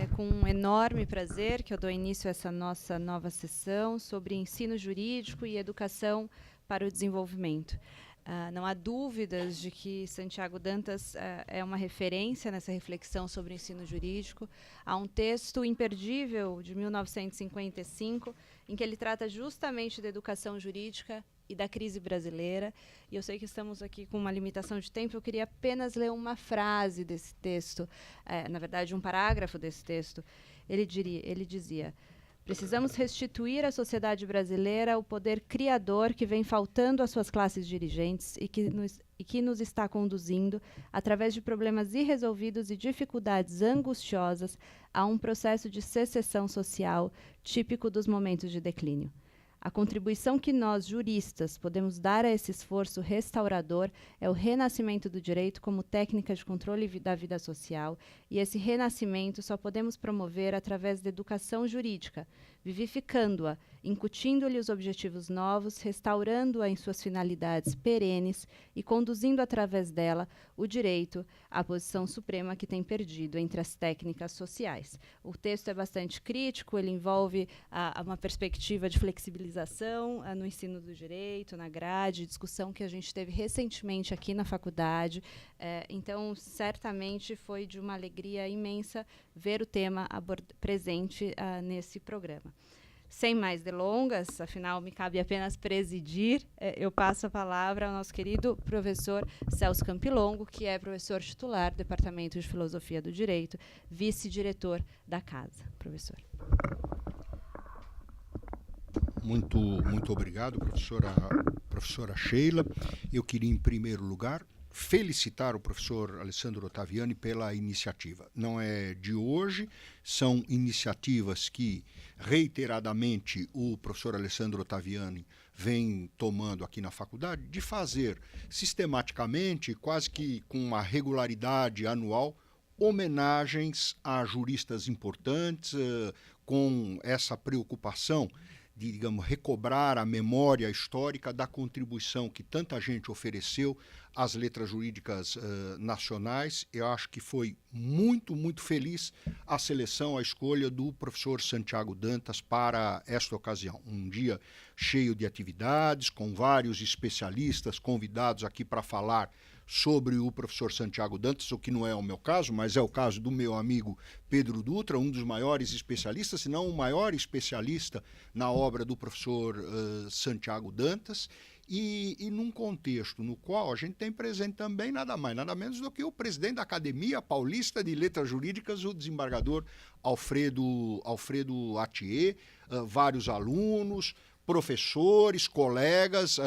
É com um enorme prazer que eu dou início a essa nossa nova sessão sobre ensino jurídico e educação para o desenvolvimento. Não há dúvidas de que Santiago Dantas é uma referência nessa reflexão sobre o ensino jurídico. Há um texto imperdível de 1955 em que ele trata justamente da educação jurídica e da crise brasileira. E eu sei que estamos aqui com uma limitação de tempo, eu queria apenas ler uma frase desse texto, na verdade um parágrafo desse texto. Ele dizia: precisamos restituir à sociedade brasileira o poder criador que vem faltando às suas classes dirigentes e que nos está conduzindo, através de problemas irresolvidos e dificuldades angustiosas, a um processo de secessão social típico dos momentos de declínio. A contribuição que nós, juristas, podemos dar a esse esforço restaurador é o renascimento do direito como técnica de controle da vida social, e esse renascimento só podemos promover através da educação jurídica, vivificando-a, incutindo-lhe os objetivos novos, restaurando-a em suas finalidades perenes e conduzindo através dela o direito à posição suprema que tem perdido entre as técnicas sociais. O texto é bastante crítico, ele envolve uma perspectiva de flexibilização no ensino do direito, na grade, discussão que a gente teve recentemente aqui na faculdade. Então, certamente foi de uma alegria imensa ver o tema presente nesse programa. Sem mais delongas, afinal me cabe apenas presidir, eu passo a palavra ao nosso querido professor Celso Campilongo, que é professor titular do Departamento de Filosofia do Direito, vice-diretor da casa. Professor. Muito obrigado, professora Sheila. Eu queria, em primeiro lugar, felicitar o professor Alessandro Ottaviani pela iniciativa. Não é de hoje, são iniciativas que, reiteradamente, o professor Alessandro Ottaviani vem tomando aqui na faculdade, de fazer sistematicamente, quase que com uma regularidade anual, homenagens a juristas importantes, com essa preocupação de, digamos, recobrar a memória histórica da contribuição que tanta gente ofereceu às letras jurídicas nacionais. Eu acho que foi muito feliz a seleção, a escolha do professor Santiago Dantas para esta ocasião. Um dia cheio de atividades, com vários especialistas convidados aqui para falar sobre o professor Santiago Dantas, o que não é o meu caso, mas é o caso do meu amigo Pedro Dutra, um dos maiores especialistas, se não o maior especialista na obra do professor Santiago Dantas, e num contexto no qual a gente tem presente também nada mais, nada menos do que o presidente da Academia Paulista de Letras Jurídicas, o desembargador Alfredo Atier, vários alunos, professores, colegas,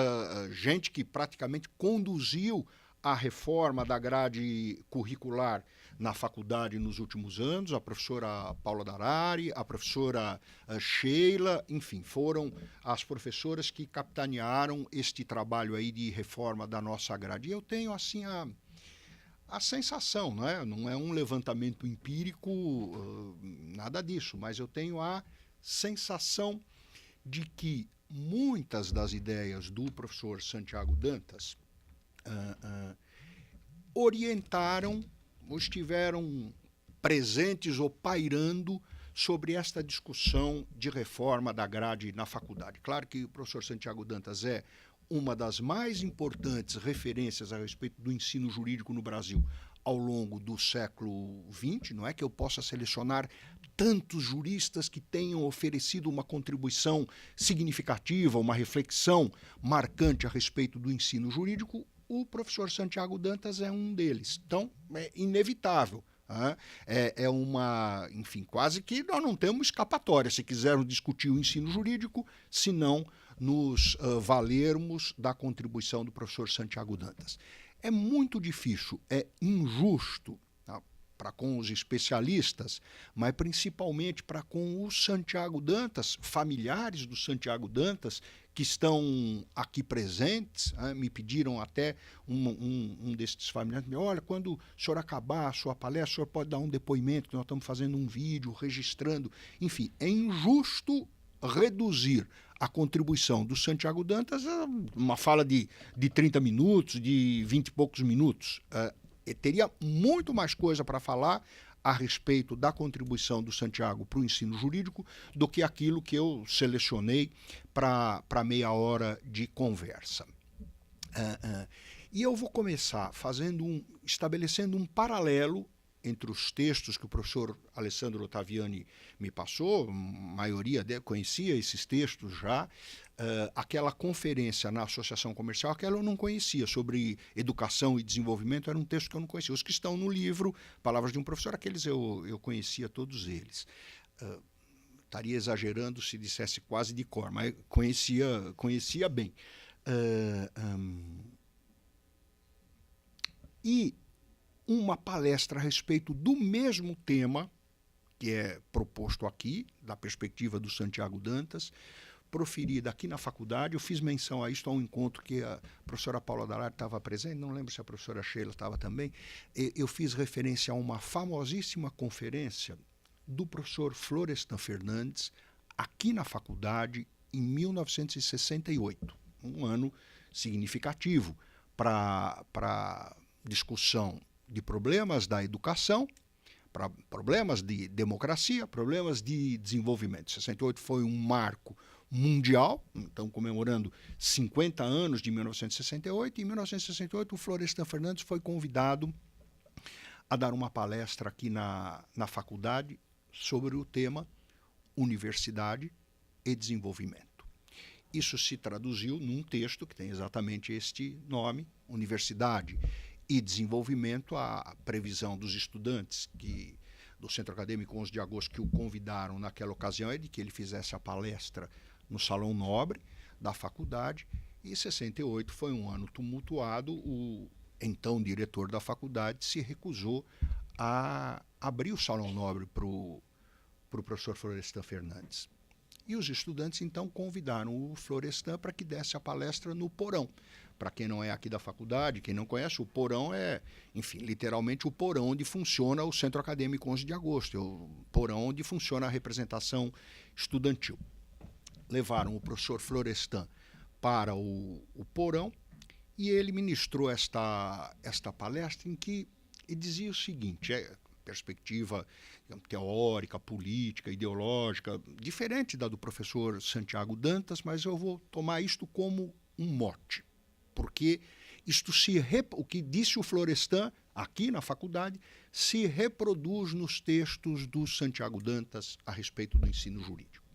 gente que praticamente conduziu a reforma da grade curricular na faculdade nos últimos anos, a professora Paula Darari, a professora Sheila, enfim, foram as professoras que capitanearam este trabalho aí de reforma da nossa grade. E eu tenho, assim, a sensação, não é um levantamento empírico, nada disso, mas eu tenho a sensação de que muitas das ideias do professor Santiago Dantas orientaram ou estiveram presentes ou pairando sobre esta discussão de reforma da grade na faculdade. Claro que o professor Santiago Dantas é uma das mais importantes referências a respeito do ensino jurídico no Brasil ao longo do século XX, não é que eu possa selecionar tantos juristas que tenham oferecido uma contribuição significativa, uma reflexão marcante a respeito do ensino jurídico. O professor Santiago Dantas é um deles. Então, é inevitável. Enfim, quase que nós não temos escapatória se quisermos discutir o ensino jurídico, se não nos valermos da contribuição do professor Santiago Dantas. É muito difícil, é injusto para com os especialistas, mas principalmente para com o Santiago Dantas, familiares do Santiago Dantas, que estão aqui presentes, me pediram até um desses familiares, olha, quando o senhor acabar a sua palestra, o senhor pode dar um depoimento, que nós estamos fazendo um vídeo, registrando, enfim, é injusto reduzir a contribuição do Santiago Dantas a uma fala de 30 minutos, de 20 e poucos minutos. Teria muito mais coisa para falar a respeito da contribuição do Santiago para o ensino jurídico do que aquilo que eu selecionei para meia hora de conversa. E eu vou começar estabelecendo um paralelo entre os textos que o professor Alessandro Ottaviani me passou, a maioria conhecia esses textos já, aquela conferência na Associação Comercial, aquela eu não conhecia, sobre educação e desenvolvimento, era um texto que eu não conhecia. Os que estão no livro, Palavras de um Professor, aqueles eu conhecia todos eles. Estaria exagerando se dissesse quase de cor, mas conhecia bem. E uma palestra a respeito do mesmo tema, que é proposto aqui, da perspectiva do Santiago Dantas, proferida aqui na faculdade. Eu fiz menção a isto a um encontro que a professora Paula Dallar estava presente, não lembro se a professora Sheila estava também. Eu fiz referência a uma famosíssima conferência do professor Florestan Fernandes, aqui na faculdade, em 1968, um ano significativo para discussão de problemas da educação, para problemas de democracia, problemas de desenvolvimento. 68 foi um marco mundial, então comemorando 50 anos de 1968, e em 1968 o Florestan Fernandes foi convidado a dar uma palestra aqui na faculdade sobre o tema Universidade e Desenvolvimento. Isso se traduziu num texto que tem exatamente este nome, Universidade e Desenvolvimento. A previsão dos estudantes do Centro Acadêmico 11 de Agosto que o convidaram naquela ocasião é de que ele fizesse a palestra no Salão Nobre da faculdade, e 68 foi um ano tumultuado. O então diretor da faculdade se recusou a abrir o Salão Nobre para o professor Florestan Fernandes. E os estudantes então convidaram o Florestan para que desse a palestra no porão. Para quem não é aqui da faculdade, quem não conhece, o porão é, enfim, literalmente o porão onde funciona o Centro Acadêmico 11 de Agosto, é o porão onde funciona a representação estudantil. Levaram o professor Florestan para o porão e ele ministrou esta palestra em que ele dizia o seguinte, perspectiva, digamos, teórica, política, ideológica, diferente da do professor Santiago Dantas, mas eu vou tomar isto como um mote, porque o que disse o Florestan aqui na faculdade se reproduz nos textos do Santiago Dantas a respeito do ensino jurídico.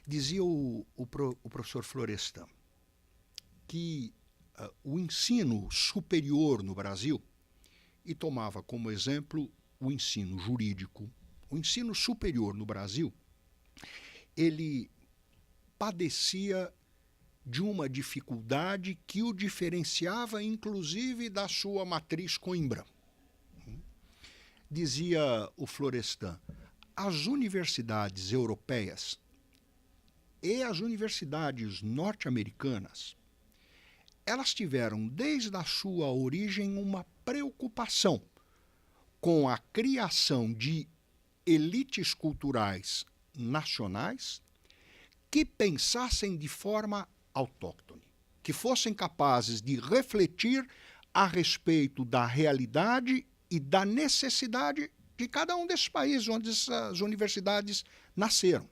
Dizia o professor Florestan que o ensino superior no Brasil, e tomava como exemplo o ensino jurídico, o ensino superior no Brasil, ele padecia de uma dificuldade que o diferenciava, inclusive, da sua matriz Coimbra. Dizia o Florestan, as universidades europeias e as universidades norte-americanas, elas tiveram, desde a sua origem, uma preocupação com a criação de elites culturais nacionais que pensassem de forma autóctone, que fossem capazes de refletir a respeito da realidade e da necessidade de cada um desses países onde essas universidades nasceram.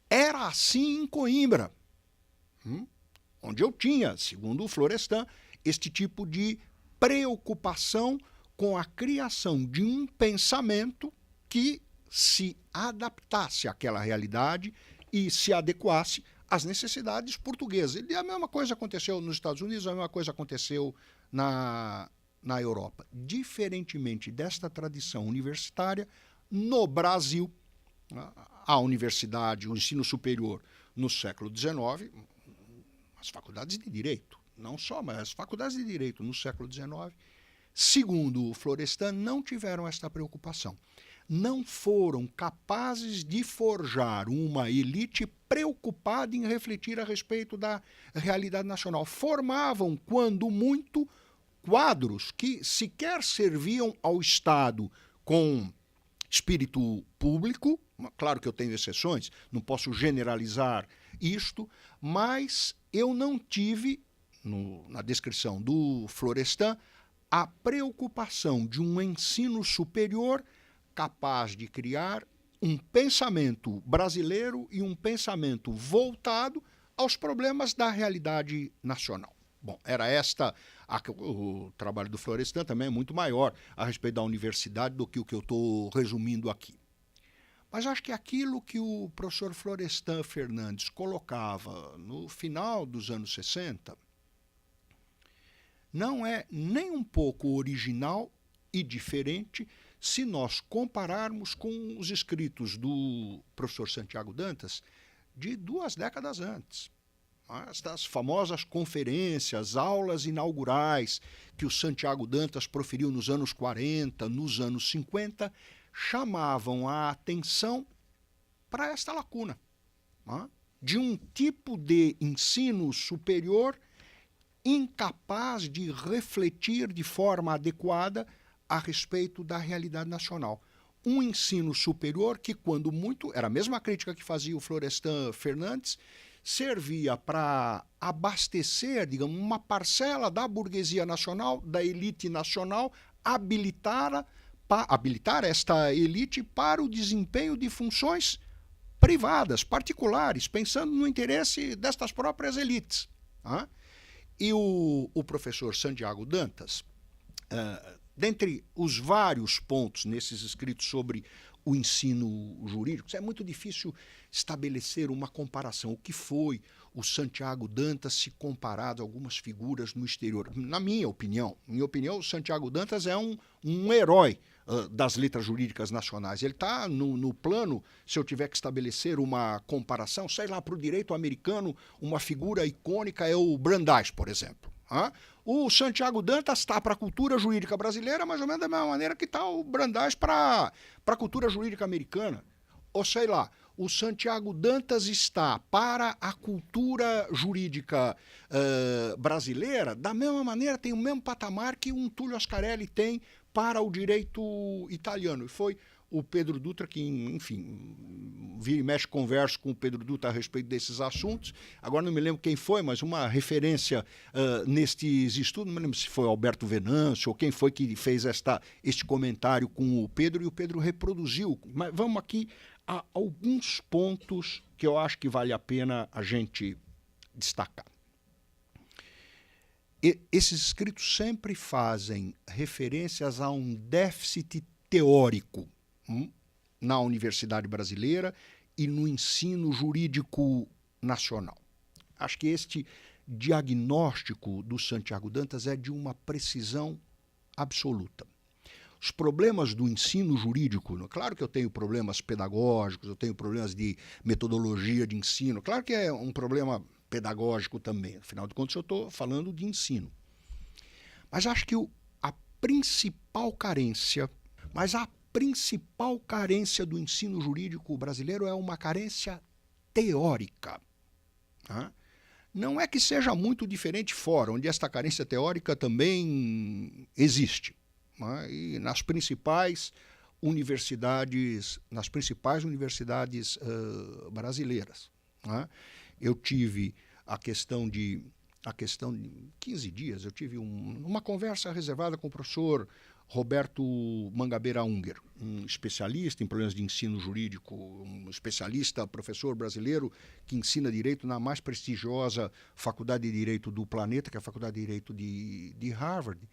Era assim em Coimbra, onde eu tinha, segundo o Florestan, este tipo de preocupação com a criação de um pensamento que se adaptasse àquela realidade e se adequasse às necessidades portuguesas. E a mesma coisa aconteceu nos Estados Unidos, a mesma coisa aconteceu na Europa. Diferentemente desta tradição universitária, no Brasil, a universidade, o ensino superior no século XIX, as faculdades de direito, não só, mas as faculdades de direito no século XIX, segundo o Florestan, não tiveram esta preocupação. Não foram capazes de forjar uma elite preocupada em refletir a respeito da realidade nacional. Formavam, quando muito, quadros que sequer serviam ao Estado com espírito público. Claro que eu tenho exceções, não posso generalizar isto, mas eu não tive, na descrição do Florestan, a preocupação de um ensino superior capaz de criar um pensamento brasileiro e um pensamento voltado aos problemas da realidade nacional. Bom, era o trabalho do Florestan também é muito maior a respeito da universidade do que o que eu estou resumindo aqui. Mas acho que aquilo que o professor Florestan Fernandes colocava no final dos anos 60 não é nem um pouco original e diferente se nós compararmos com os escritos do professor Santiago Dantas de 2 décadas antes. Estas famosas conferências, aulas inaugurais que o Santiago Dantas proferiu nos anos 40, nos anos 50, chamavam a atenção para esta lacuna, de um tipo de ensino superior incapaz de refletir de forma adequada a respeito da realidade nacional. Um ensino superior que, quando muito, era a mesma crítica que fazia o Florestan Fernandes, servia para abastecer, digamos, uma parcela da burguesia nacional, da elite nacional, habilitar esta elite para o desempenho de funções privadas, particulares, pensando no interesse destas próprias elites. E o professor Santiago Dantas, dentre os vários pontos nesses escritos sobre o ensino jurídico, é muito difícil estabelecer uma comparação. O que foi o Santiago Dantas se comparado a algumas figuras no exterior? Na minha opinião, o Santiago Dantas é um herói das letras jurídicas nacionais. Ele está no plano, se eu tiver que estabelecer uma comparação, sei lá, para o direito americano, uma figura icônica é o Brandeis, por exemplo. O Santiago Dantas está para a cultura jurídica brasileira mais ou menos da mesma maneira que está o Brandeis para a cultura jurídica americana. Ou sei lá, o Santiago Dantas está para a cultura jurídica brasileira da mesma maneira, tem o mesmo patamar que um Túlio Ascarelli tem para o direito italiano. E foi o Pedro Dutra que, enfim, vira e mexe, converso com o Pedro Dutra a respeito desses assuntos. Agora não me lembro quem foi, mas uma referência nestes estudos, não me lembro se foi Alberto Venâncio ou quem foi que fez este comentário com o Pedro, e o Pedro reproduziu. Mas vamos aqui a alguns pontos que eu acho que vale a pena a gente destacar. Esses escritos sempre fazem referências a um déficit teórico na universidade brasileira e no ensino jurídico nacional. Acho que este diagnóstico do Santiago Dantas é de uma precisão absoluta. Os problemas do ensino jurídico, claro que eu tenho problemas pedagógicos, eu tenho problemas de metodologia de ensino, claro que é um problema pedagógico também, afinal de contas eu estou falando de ensino. Mas acho que a principal carência do ensino jurídico brasileiro é uma carência teórica. Não é que seja muito diferente fora, onde esta carência teórica também existe. E nas principais universidades brasileiras. Eu tive a questão de 15 dias, eu tive uma conversa reservada com o professor Roberto Mangabeira Unger, um especialista em problemas de ensino jurídico, um especialista, professor brasileiro que ensina direito na mais prestigiosa faculdade de direito do planeta, que é a Faculdade de Direito de Harvard.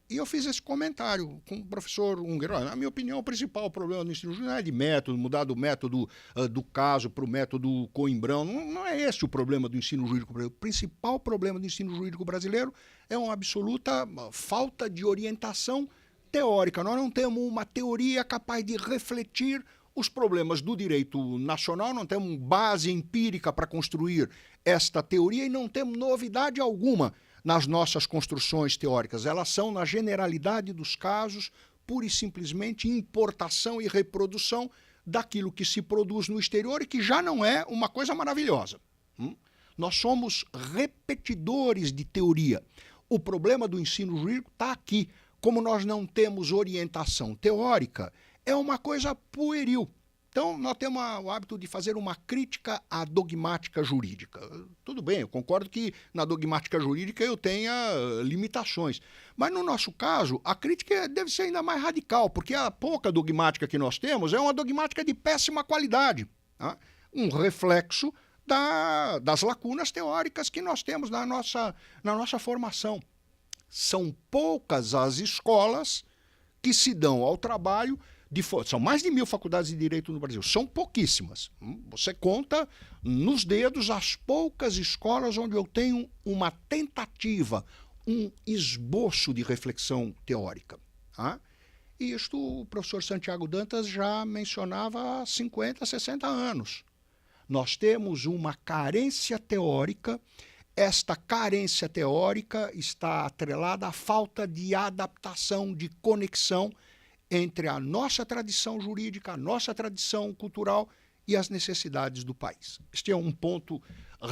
E eu fiz esse comentário com o professor Unger. Na minha opinião, o principal problema do ensino jurídico não é de método, mudar do método do caso para o método Coimbrão. Não é esse o problema do ensino jurídico brasileiro. O principal problema do ensino jurídico brasileiro é uma absoluta falta de orientação teórica. Nós não temos uma teoria capaz de refletir os problemas do direito nacional, não temos base empírica para construir esta teoria e não temos novidade alguma nas nossas construções teóricas. Elas são, na generalidade dos casos, pura e simplesmente importação e reprodução daquilo que se produz no exterior e que já não é uma coisa maravilhosa. Nós somos repetidores de teoria. O problema do ensino jurídico está aqui. Como nós não temos orientação teórica, é uma coisa pueril. Então, nós temos o hábito de fazer uma crítica à dogmática jurídica. Tudo bem, eu concordo que na dogmática jurídica eu tenha limitações. Mas, no nosso caso, a crítica deve ser ainda mais radical, porque a pouca dogmática que nós temos é uma dogmática de péssima qualidade. Tá? Um reflexo das lacunas teóricas que nós temos na nossa formação. São poucas as escolas que se dão ao trabalho são mais de 1.000 faculdades de direito no Brasil, são pouquíssimas. Você conta nos dedos as poucas escolas onde eu tenho uma tentativa, um esboço de reflexão teórica. Tá? E isto o professor Santiago Dantas já mencionava há 50, 60 anos. Nós temos uma carência teórica. Esta carência teórica está atrelada à falta de adaptação, de conexão entre a nossa tradição jurídica, a nossa tradição cultural e as necessidades do país. Este é um ponto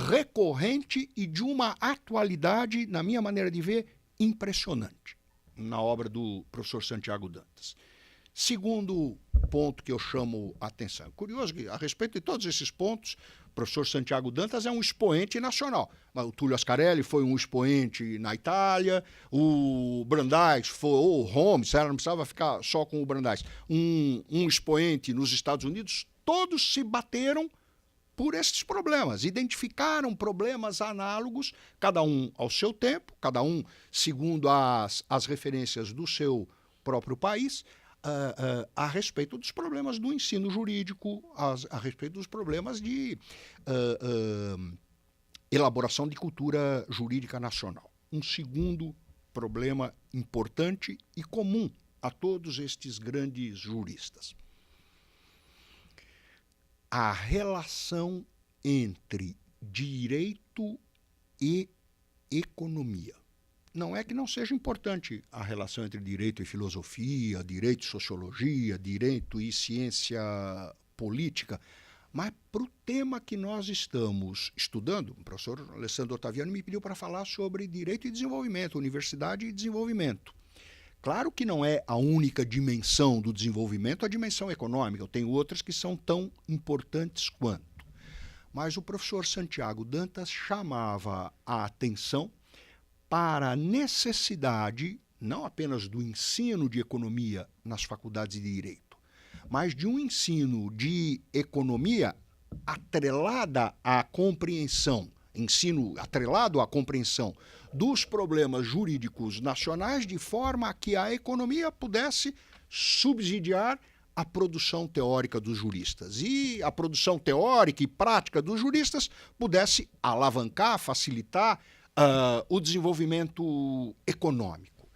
recorrente e de uma atualidade, na minha maneira de ver, impressionante na obra do professor Santiago Dantas. Segundo ponto que eu chamo a atenção. Curioso que, a respeito de todos esses pontos, o professor Santiago Dantas é um expoente nacional. O Túlio Ascarelli foi um expoente na Itália, o Brandeis ou o Holmes, não precisava ficar só com o Brandeis, um expoente nos Estados Unidos. Todos se bateram por esses problemas, identificaram problemas análogos, cada um ao seu tempo, cada um segundo as referências do seu próprio país, a respeito dos problemas do ensino jurídico, a respeito dos problemas de elaboração de cultura jurídica nacional. Um segundo problema importante e comum a todos estes grandes juristas. A relação entre direito e economia. Não é que não seja importante a relação entre direito e filosofia, direito e sociologia, direito e ciência política, mas para o tema que nós estamos estudando, o professor Alessandro Ottaviani me pediu para falar sobre direito e desenvolvimento, universidade e desenvolvimento. Claro que não é a única dimensão do desenvolvimento, a dimensão econômica, eu tenho outras que são tão importantes quanto. Mas o professor Santiago Dantas chamava a atenção para a necessidade, não apenas do ensino de economia nas faculdades de direito, mas de um ensino de economia atrelada à compreensão, ensino atrelado à compreensão dos problemas jurídicos nacionais, de forma a que a economia pudesse subsidiar a produção teórica dos juristas e a produção teórica e prática dos juristas pudesse alavancar, facilitar o desenvolvimento econômico.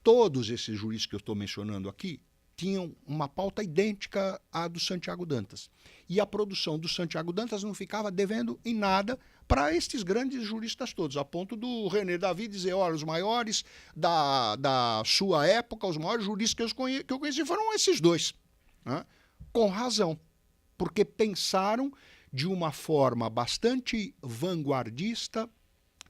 Todos esses juristas que eu estou mencionando aqui tinham uma pauta idêntica à do Santiago Dantas. E a produção do Santiago Dantas não ficava devendo em nada para estes grandes juristas todos, a ponto do René David dizer, olha, os maiores da sua época, os maiores juristas que eu conheci foram esses dois. Né? Com razão, porque pensaram de uma forma bastante vanguardista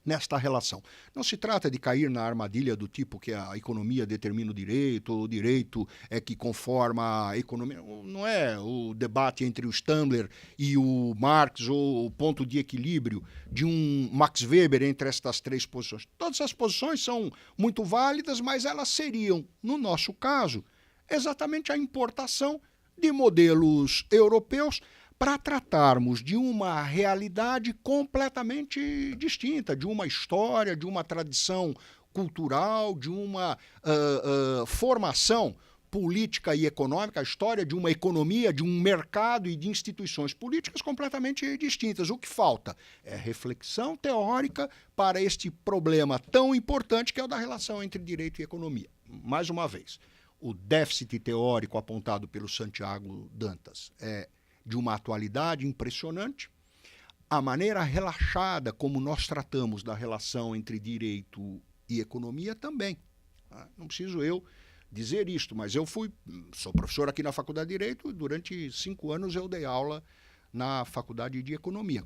nesta relação. Não se trata de cair na armadilha do tipo que a economia determina o direito é que conforma a economia. Não é o debate entre o Stamler e o Marx ou o ponto de equilíbrio de um Max Weber entre estas três posições. Todas as posições são muito válidas, mas elas seriam, no nosso caso, exatamente a importação de modelos europeus para tratarmos de uma realidade completamente distinta, de uma história, de uma tradição cultural, de uma formação política e econômica, a história de uma economia, de um mercado e de instituições políticas completamente distintas. O que falta é reflexão teórica para este problema tão importante que é o da relação entre direito e economia. Mais uma vez, o déficit teórico apontado pelo Santiago Dantas é de uma atualidade impressionante, a maneira relaxada como nós tratamos da relação entre direito e economia também. Não preciso eu dizer isto, mas eu sou professor aqui na Faculdade de Direito e durante 5 anos eu dei aula na Faculdade de Economia.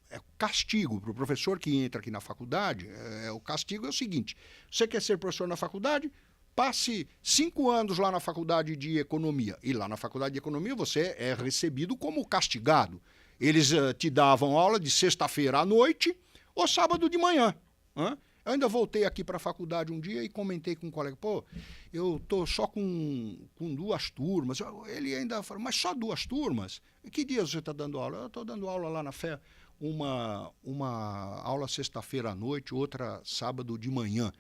É castigo para o professor que entra aqui na faculdade, o castigo é o seguinte, você quer ser professor na faculdade? passe 5 anos lá na faculdade de economia. E lá na faculdade de economia você é recebido como castigado. Eles te davam aula de sexta-feira à noite ou sábado de manhã. Eu ainda voltei aqui para a faculdade um dia e comentei com um colega, pô, eu tô só com 2 turmas. Ele ainda falou, mas só 2 turmas? E que dias você está dando aula? Eu estou dando aula lá na FE, uma aula sexta-feira à noite, outra sábado de manhã.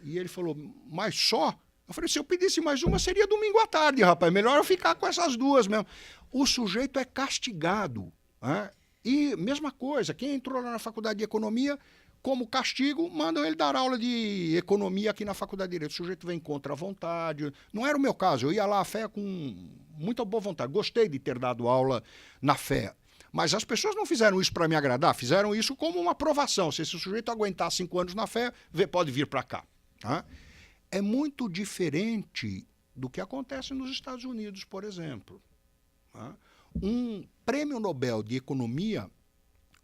E ele falou, mas só? Eu falei, se eu pedisse mais uma, seria domingo à tarde, rapaz. Melhor eu ficar com essas 2 mesmo. O sujeito é castigado. E mesma coisa, quem entrou lá na faculdade de economia, como castigo, mandam ele dar aula de economia aqui na faculdade de Direito. O sujeito vem contra a vontade. Não era o meu caso, eu ia lá à FE com muita boa vontade. Gostei de ter dado aula na FE. Mas as pessoas não fizeram isso para me agradar, fizeram isso como uma provação. Se esse sujeito aguentar 5 anos na FE, pode vir para cá. É muito diferente do que acontece nos Estados Unidos, por exemplo. Um prêmio Nobel de Economia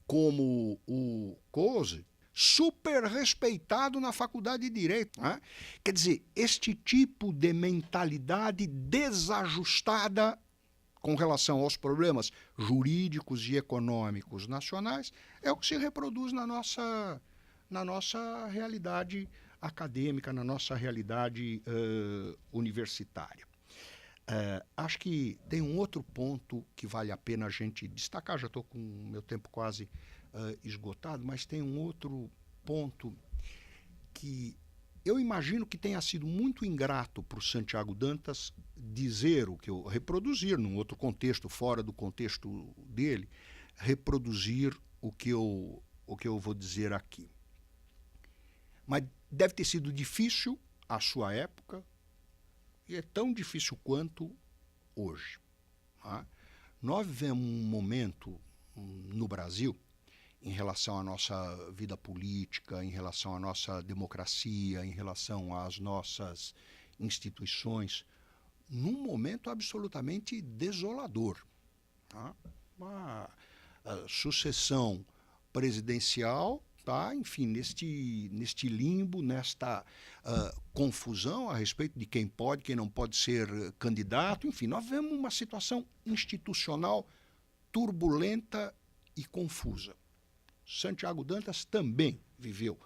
como o Coase, super respeitado na faculdade de Direito. Quer dizer, este tipo de mentalidade desajustada com relação aos problemas jurídicos e econômicos nacionais é o que se reproduz na nossa realidade acadêmica, na nossa realidade universitária. Acho que tem um outro ponto que vale a pena a gente destacar, já estou com o meu tempo quase esgotado, mas tem um outro ponto que eu imagino que tenha sido muito ingrato para o Santiago Dantas dizer o que eu reproduzir, num outro contexto, fora do contexto dele, reproduzir o que eu vou dizer aqui. Mas deve ter sido difícil à sua época, e é tão difícil quanto hoje. Nós vivemos um momento no Brasil, em relação à nossa vida política, em relação à nossa democracia, em relação às nossas instituições, num momento absolutamente desolador. Uma sucessão presidencial, enfim, neste limbo, nesta confusão a respeito de quem pode, quem não pode ser candidato. Enfim, nós vemos uma situação institucional turbulenta e confusa. Santiago Dantas também viveu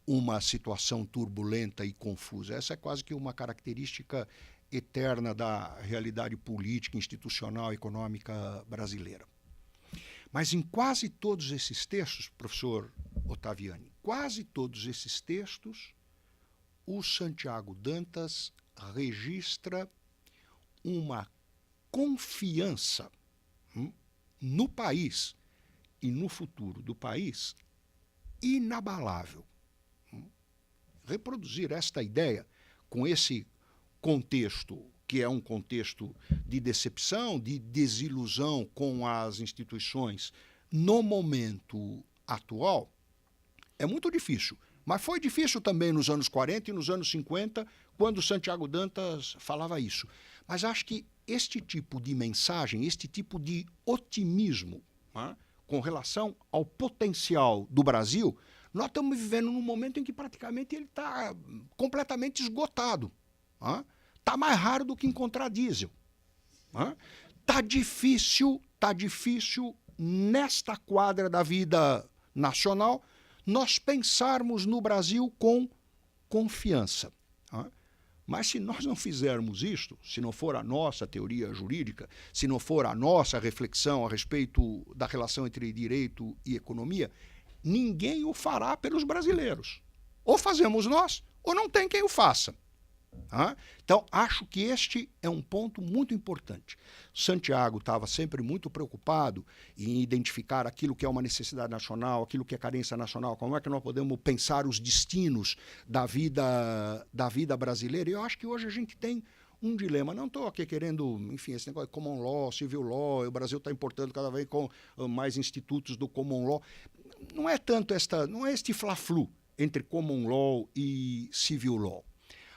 uma situação turbulenta e confusa. Essa é quase que uma característica eterna da realidade política, institucional e econômica brasileira. Mas em quase todos esses textos, professor Ottaviani, quase todos esses textos, o Santiago Dantas registra uma confiança no país e no futuro do país inabalável. Reproduzir esta ideia com esse contexto, que é um contexto de decepção, de desilusão com as instituições no momento atual, é muito difícil. Mas foi difícil também nos anos 40 e nos anos 50, quando Santiago Dantas falava isso. Mas acho que este tipo de mensagem, este tipo de otimismo, com relação ao potencial do Brasil, nós estamos vivendo num momento em que praticamente ele está completamente esgotado. Está mais raro do que encontrar diesel. Está difícil nesta quadra da vida nacional nós pensarmos no Brasil com confiança. Mas se nós não fizermos isto, se não for a nossa teoria jurídica, se não for a nossa reflexão a respeito da relação entre direito e economia, ninguém o fará pelos brasileiros. Ou fazemos nós, ou não tem quem o faça. Então, acho que este é um ponto muito importante. Santiago estava sempre muito preocupado em identificar aquilo que é uma necessidade nacional, aquilo que é carência nacional, como é que nós podemos pensar os destinos da vida brasileira. E eu acho que hoje a gente tem um dilema. Não estou aqui querendo, enfim, esse negócio de common law, civil law, o Brasil está importando cada vez com mais institutos do common law. Não é tanto não é este fla-flu entre common law e civil law.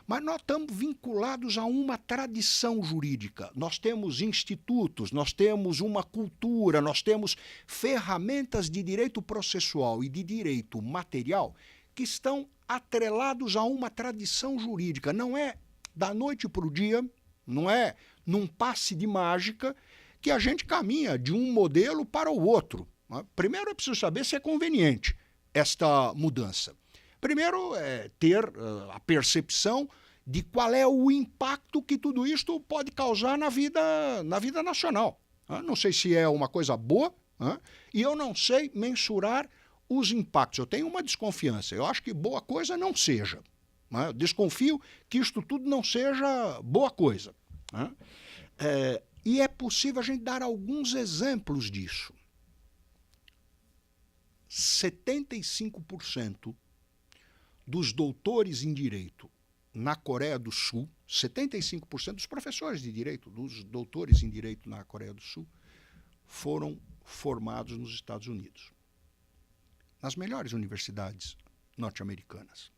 Mas nós estamos vinculados a uma tradição jurídica. Nós temos institutos, nós temos uma cultura, nós temos ferramentas de direito processual e de direito material que estão atrelados a uma tradição jurídica. Não é Da noite para o dia, não é num passe de mágica que a gente caminha de um modelo para o outro. Primeiro é preciso saber se é conveniente esta mudança. Primeiro é ter a percepção de qual é o impacto que tudo isto pode causar na vida nacional. Não sei se é uma coisa boa, e eu não sei mensurar os impactos. Eu tenho uma desconfiança. Eu acho que boa coisa não seja. Eu desconfio que isto tudo não seja boa coisa. E é possível a gente dar alguns exemplos disso. 75% dos doutores em direito na Coreia do Sul, 75% dos professores de direito, dos doutores em direito na Coreia do Sul, foram formados nos Estados Unidos, nas melhores universidades norte-americanas.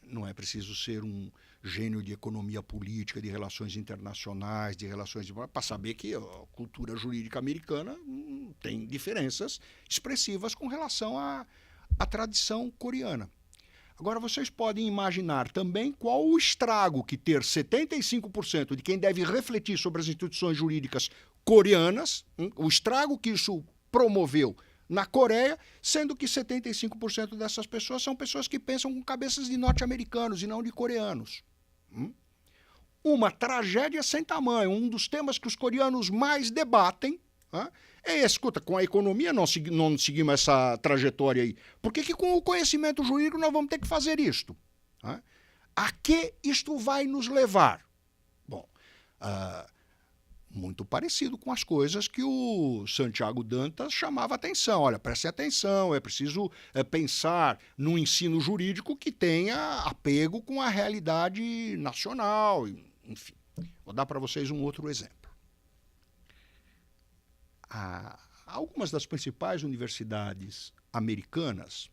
Não é preciso ser um gênio de economia política, de relações internacionais, para saber que a cultura jurídica americana tem diferenças expressivas com relação à tradição coreana. Agora, vocês podem imaginar também qual o estrago que ter 75% de quem deve refletir sobre as instituições jurídicas coreanas, o estrago que isso promoveu na Coreia, sendo que 75% dessas pessoas são pessoas que pensam com cabeças de norte-americanos e não de coreanos. Uma tragédia sem tamanho. Um dos temas que os coreanos mais debatem é esse. Escuta, com a economia não seguimos essa trajetória aí. Por que com o conhecimento jurídico nós vamos ter que fazer isto? A que isto vai nos levar? Bom, muito parecido com as coisas que o Santiago Dantas chamava atenção. Olha, preste atenção, é preciso pensar num ensino jurídico que tenha apego com a realidade nacional. Enfim, vou dar para vocês um outro exemplo. Algumas das principais universidades americanas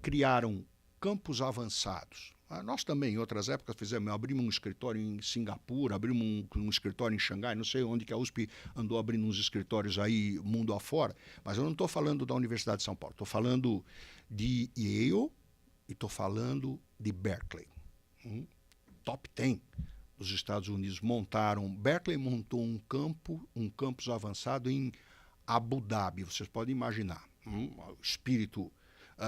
criaram campos avançados. Nós também, em outras épocas, abrimos um escritório em Singapura, abrimos um escritório em Xangai, não sei onde que a USP andou abrindo uns escritórios aí mundo afora, mas eu não estou falando da Universidade de São Paulo, estou falando de Yale e estou falando de Berkeley. Top 10 dos Estados Unidos Berkeley montou um campus avançado em Abu Dhabi. Vocês podem imaginar, o espírito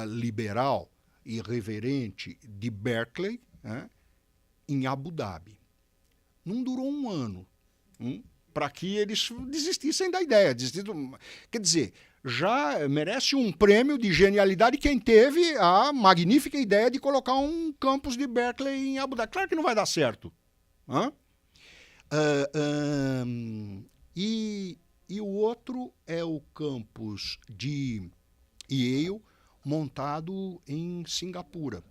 liberal irreverente de Berkeley em Abu Dhabi. Não durou um ano para que eles desistissem da ideia. Quer dizer, já merece um prêmio de genialidade quem teve a magnífica ideia de colocar um campus de Berkeley em Abu Dhabi. Claro que não vai dar certo. E o outro é o campus de Yale, montado em Singapura.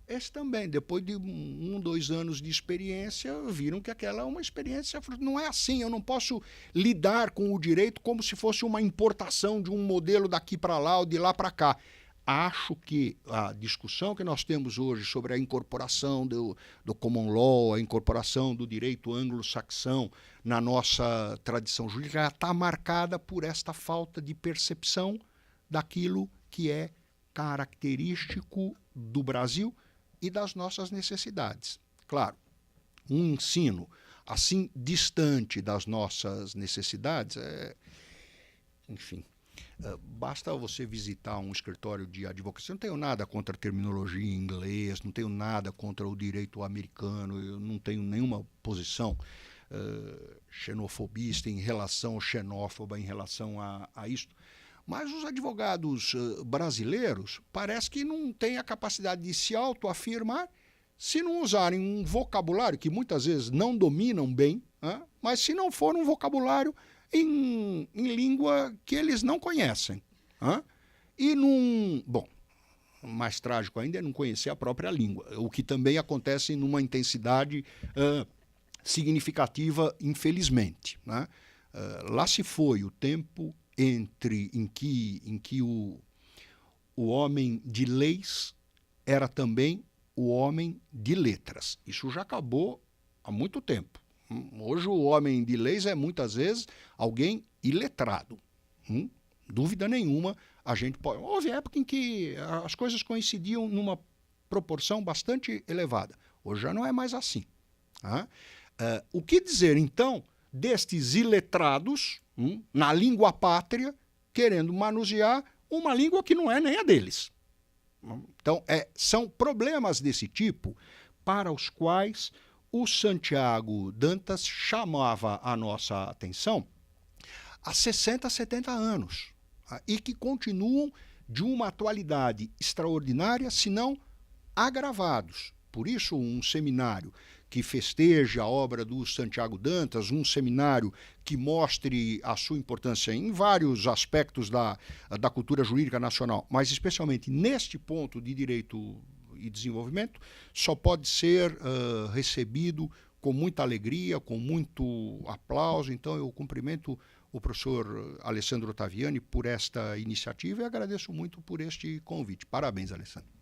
Esse também, depois de 2 anos de experiência, viram que aquela é uma experiência. Não é assim, eu não posso lidar com o direito como se fosse uma importação de um modelo daqui para lá ou de lá para cá. Acho que a discussão que nós temos hoje sobre a incorporação do common law, a incorporação do direito anglo-saxão na nossa tradição jurídica já está marcada por esta falta de percepção daquilo que é característico do Brasil e das nossas necessidades. Claro, um ensino assim distante das nossas necessidades enfim, basta você visitar um escritório de advocacia. Eu não tenho nada contra a terminologia em inglês, não tenho nada contra o direito americano, eu não tenho nenhuma posição xenofobista em relação, xenófoba em relação a isso. Mas os advogados brasileiros parece que não têm a capacidade de se autoafirmar se não usarem um vocabulário que muitas vezes não dominam bem, mas se não for um vocabulário em língua que eles não conhecem. Bom, mais trágico ainda é não conhecer a própria língua, o que também acontece numa intensidade significativa, infelizmente. Lá se foi o tempo em que o homem de leis era também o homem de letras. Isso já acabou há muito tempo. Hoje o homem de leis é muitas vezes alguém iletrado. Dúvida nenhuma, a gente pode... Houve época em que as coisas coincidiam numa proporção bastante elevada. Hoje já não é mais assim. Tá? O que dizer, então, destes iletrados na língua pátria, querendo manusear uma língua que não é nem a deles? Então, são problemas desse tipo para os quais o Santiago Dantas chamava a nossa atenção há 60, 70 anos, e que continuam de uma atualidade extraordinária, se não agravados. Por isso, um seminário que festeja a obra do Santiago Dantas, um seminário que mostre a sua importância em vários aspectos da cultura jurídica nacional, mas especialmente neste ponto de direito e desenvolvimento, só pode ser recebido com muita alegria, com muito aplauso. Então eu cumprimento o professor Alessandro Ottaviani por esta iniciativa e agradeço muito por este convite. Parabéns, Alessandro.